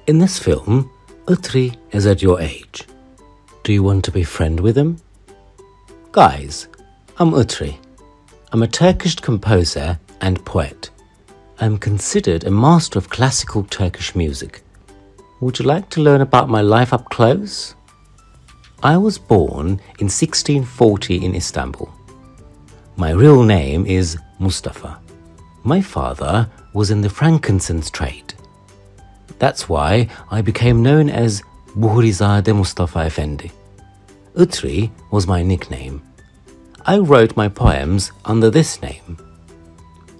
In this film, Itrî is at your age. Do you want to be friend with him? Guys, I'm Itrî. I'm a Turkish composer and poet. I'm considered a master of classical Turkish music. Would you like to learn about my life up close? I was born in 1640 in Istanbul. My real name is Mustafa. My father was in the frankincense trade. That's why I became known as Buhurizade Mustafa Efendi. Itrî was my nickname. I wrote my poems under this name.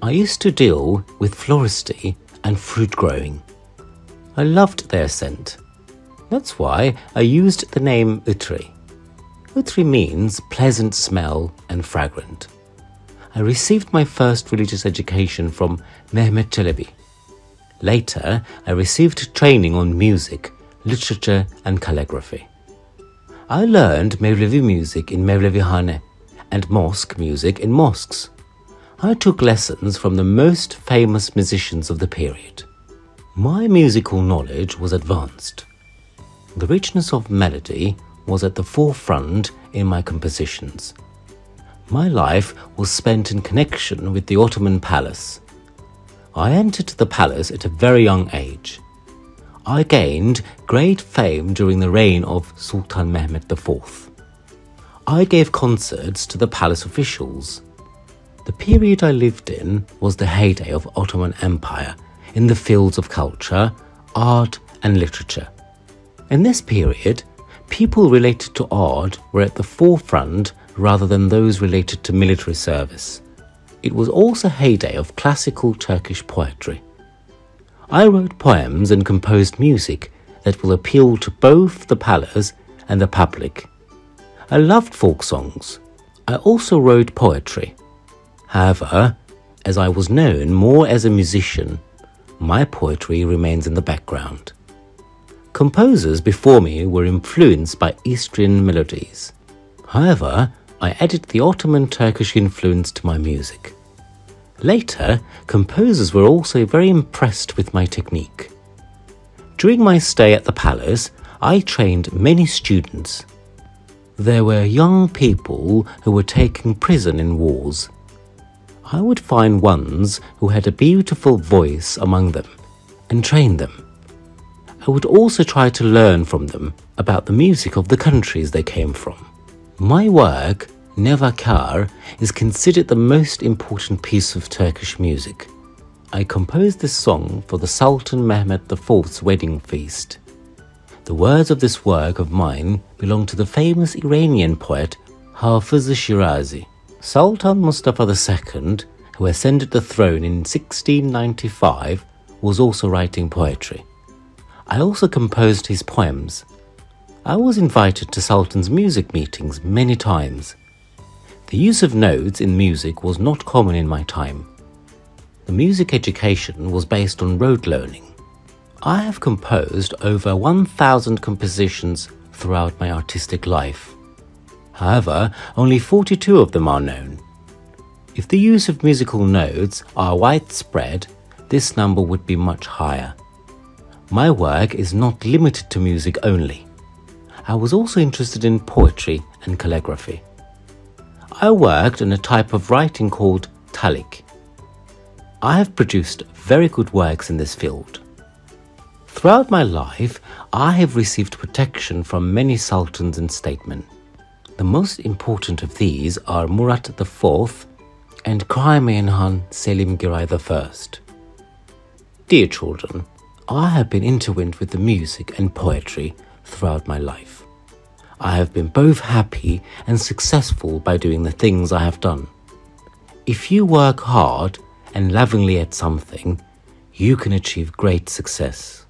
I used to deal with floristry and fruit growing. I loved their scent. That's why I used the name Itrî. Itrî means pleasant smell and fragrant. I received my first religious education from Mehmet Çelebi. Later, I received training on music, literature and calligraphy. I learned Mevlevi music in Mevlevihane and mosque music in mosques. I took lessons from the most famous musicians of the period. My musical knowledge was advanced. The richness of melody was at the forefront in my compositions. My life was spent in connection with the Ottoman palace. I entered the palace at a very young age. I gained great fame during the reign of Sultan Mehmet IV. I gave concerts to the palace officials. The period I lived in was the heyday of Ottoman Empire in the fields of culture, art and literature. In this period, people related to art were at the forefront rather than those related to military service. It was also a heyday of classical Turkish poetry. I wrote poems and composed music that will appeal to both the palace and the public. I loved folk songs. I also wrote poetry. However, as I was known more as a musician, my poetry remains in the background. Composers before me were influenced by Eastern melodies. However, I added the Ottoman Turkish influence to my music. Later, composers were also very impressed with my technique. During my stay at the palace, I trained many students. There were young people who were taken prison in wars. I would find ones who had a beautiful voice among them and train them. I would also try to learn from them about the music of the countries they came from. My work, Nevakar, is considered the most important piece of Turkish music. I composed this song for the Sultan Mehmet IV's wedding feast. The words of this work of mine belong to the famous Iranian poet Hafız Shirazi. Sultan Mustafa II, who ascended the throne in 1695, was also writing poetry. I also composed his poems. I was invited to Sultan's music meetings many times. The use of notes in music was not common in my time. The music education was based on rote learning. I have composed over 1,000 compositions throughout my artistic life. However, only 42 of them are known. If the use of musical notes are widespread, this number would be much higher. My work is not limited to music only. I was also interested in poetry and calligraphy. I worked on a type of writing called talik. I have produced very good works in this field. Throughout my life, I have received protection from many sultans and statesmen. The most important of these are Murat IV and Crimean Han Selim Giray I. Dear children, I have been intertwined with the music and poetry throughout my life. I have been both happy and successful by doing the things I have done. If you work hard and lovingly at something, you can achieve great success.